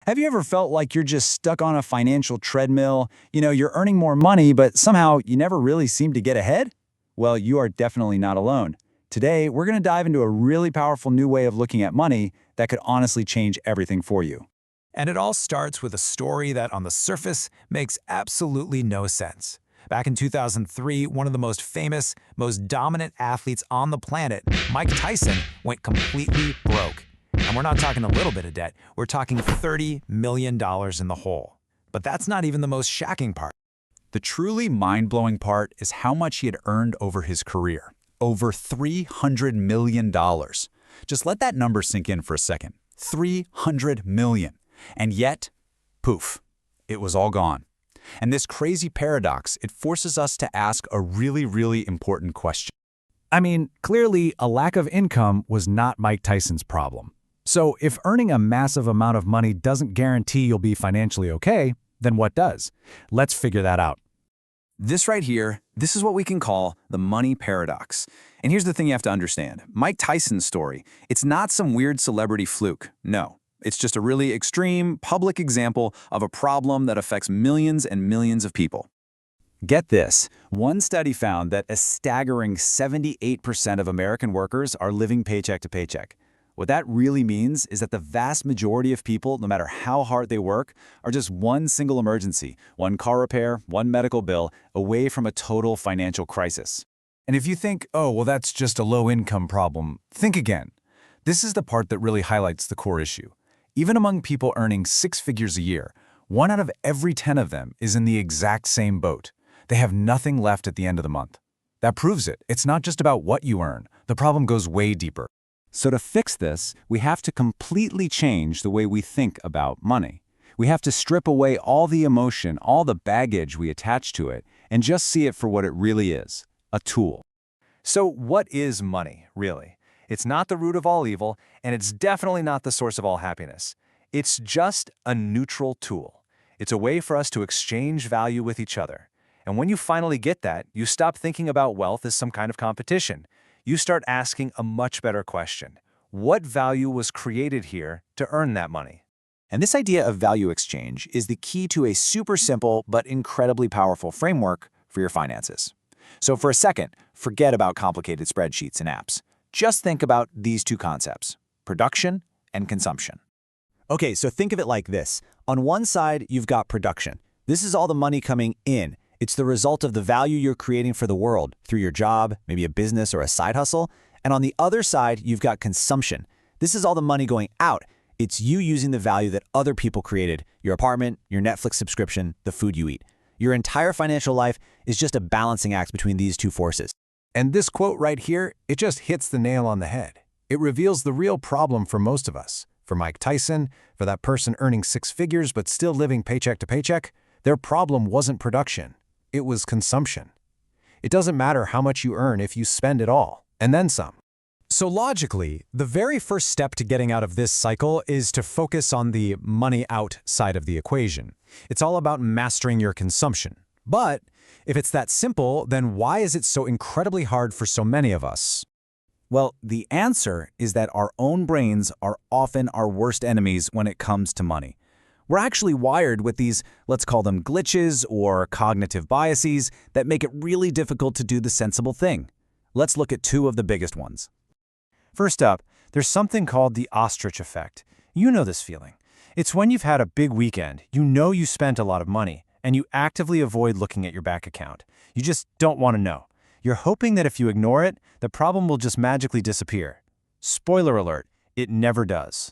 Have you ever felt like you're just stuck on a financial treadmill? You're earning more money, but somehow you never really seem to get ahead? Well, you are definitely not alone. Today, we're going to dive into a really powerful new way of looking at money that could honestly change everything for you. And it all starts with a story that on the surface makes absolutely no sense. Back in 2003, one of the most famous, most dominant athletes on the planet, Mike Tyson, went completely broke. And we're not talking a little bit of debt, we're talking $30 million in the hole. But that's not even the most shocking part. The truly mind-blowing part is how much he had earned over his career. Over $300 million. Just let that number sink in for a second. $300 million. And yet, poof, it was all gone. And this crazy paradox, it forces us to ask a really, really important question. I mean, clearly, a lack of income was not Mike Tyson's problem. So if earning a massive amount of money doesn't guarantee you'll be financially okay, then what does? Let's figure that out. This right here, this is what we can call the money paradox. And here's the thing you have to understand. Mike Tyson's story, it's not some weird celebrity fluke. No, it's just a really extreme, public example of a problem that affects millions and millions of people. Get this, one study found that a staggering 78% of American workers are living paycheck to paycheck. What that really means is that the vast majority of people, no matter how hard they work, are just one single emergency, one car repair, one medical bill, away from a total financial crisis. And if you think, oh, well, that's just a low-income problem, think again. This is the part that really highlights the core issue. Even among people earning 6 figures a year, 1 out of every 10 of them is in the exact same boat. They have nothing left at the end of the month. That proves it. It's not just about what you earn. The problem goes way deeper. So to fix this, we have to completely change the way we think about money. We have to strip away all the emotion, all the baggage we attach to it, and just see it for what it really is, a tool. So what is money, really? It's not the root of all evil, and it's definitely not the source of all happiness. It's just a neutral tool. It's a way for us to exchange value with each other. And when you finally get that, you stop thinking about wealth as some kind of competition. You start asking a much better question. What value was created here to earn that money? And this idea of value exchange is the key to a super simple but incredibly powerful framework for your finances. So for a second, forget about complicated spreadsheets and apps. Just think about these two concepts, production and consumption. Okay, so think of it like this. On one side, you've got production. This is all the money coming in. It's the result of the value you're creating for the world through your job, maybe a business or a side hustle. And on the other side, you've got consumption. This is all the money going out. It's you using the value that other people created, your apartment, your Netflix subscription, the food you eat. Your entire financial life is just a balancing act between these two forces. And this quote right here, it just hits the nail on the head. It reveals the real problem for most of us. For Mike Tyson, for that person earning 6 figures but still living paycheck to paycheck, their problem wasn't production. It was consumption. It doesn't matter how much you earn if you spend it all, and then some. So logically, the very first step to getting out of this cycle is to focus on the money out side of the equation. It's all about mastering your consumption. But if it's that simple, then why is it so incredibly hard for so many of us? Well, the answer is that our own brains are often our worst enemies when it comes to money. We're actually wired with these, let's call them glitches or cognitive biases that make it really difficult to do the sensible thing. Let's look at 2 of the biggest ones. First up, there's something called the ostrich effect. You know this feeling. It's when you've had a big weekend, you know you spent a lot of money, and you actively avoid looking at your bank account. You just don't want to know. You're hoping that if you ignore it, the problem will just magically disappear. Spoiler alert, it never does.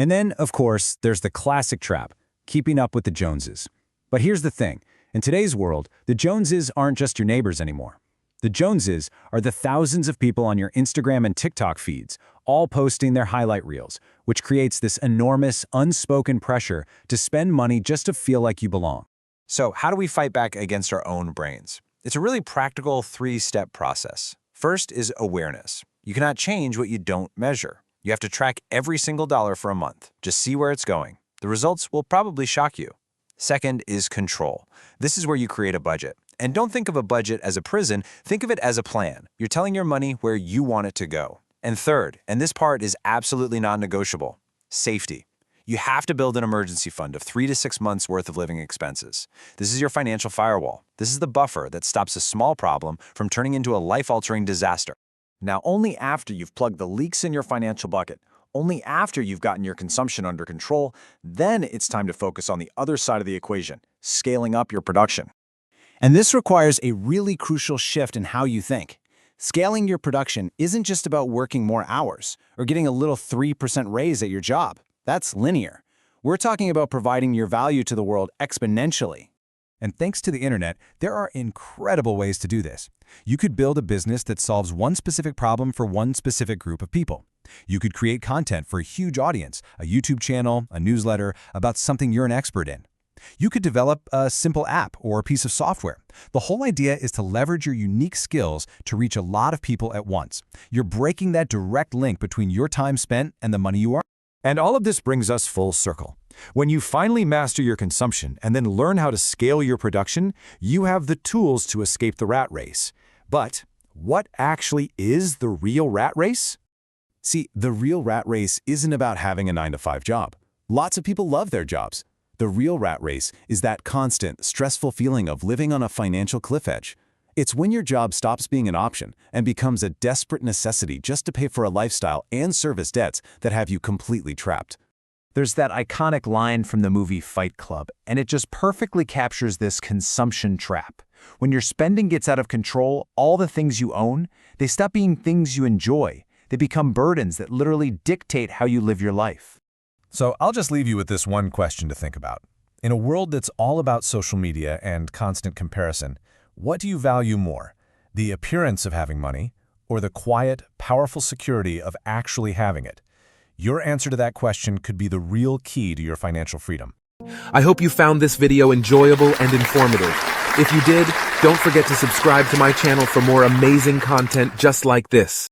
And then, of course, there's the classic trap, keeping up with the Joneses. But here's the thing. In today's world, the Joneses aren't just your neighbors anymore. The Joneses are the thousands of people on your Instagram and TikTok feeds, all posting their highlight reels, which creates this enormous, unspoken pressure to spend money just to feel like you belong. So how do we fight back against our own brains? It's a really practical 3-step process. First is awareness. You cannot change what you don't measure. You have to track every single dollar for a month. Just see where it's going. The results will probably shock you. Second is control. This is where you create a budget. And don't think of a budget as a prison, think of it as a plan. You're telling your money where you want it to go. And third, and this part is absolutely non-negotiable, safety. You have to build an emergency fund of 3 to 6 months worth of living expenses. This is your financial firewall. This is the buffer that stops a small problem from turning into a life-altering disaster. Now, only after you've plugged the leaks in your financial bucket, only after you've gotten your consumption under control, then it's time to focus on the other side of the equation, scaling up your production. And this requires a really crucial shift in how you think. Scaling your production isn't just about working more hours or getting a little 3% raise at your job. That's linear. We're talking about providing your value to the world exponentially. And thanks to the internet, there are incredible ways to do this. You could build a business that solves one specific problem for one specific group of people. You could create content for a huge audience, a YouTube channel, a newsletter, about something you're an expert in. You could develop a simple app or a piece of software. The whole idea is to leverage your unique skills to reach a lot of people at once. You're breaking that direct link between your time spent and the money you earn. And all of this brings us full circle. When you finally master your consumption and then learn how to scale your production, you have the tools to escape the rat race. But what actually is the real rat race? See, the real rat race isn't about having a 9-to-5 job. Lots of people love their jobs. The real rat race is that constant, stressful feeling of living on a financial cliff edge. It's when your job stops being an option and becomes a desperate necessity just to pay for a lifestyle and service debts that have you completely trapped. There's that iconic line from the movie Fight Club, and it just perfectly captures this consumption trap. When your spending gets out of control, all the things you own, they stop being things you enjoy. They become burdens that literally dictate how you live your life. So I'll just leave you with this one question to think about. In a world that's all about social media and constant comparison, what do you value more? The appearance of having money or the quiet, powerful security of actually having it? Your answer to that question could be the real key to your financial freedom. I hope you found this video enjoyable and informative. If you did, don't forget to subscribe to my channel for more amazing content just like this.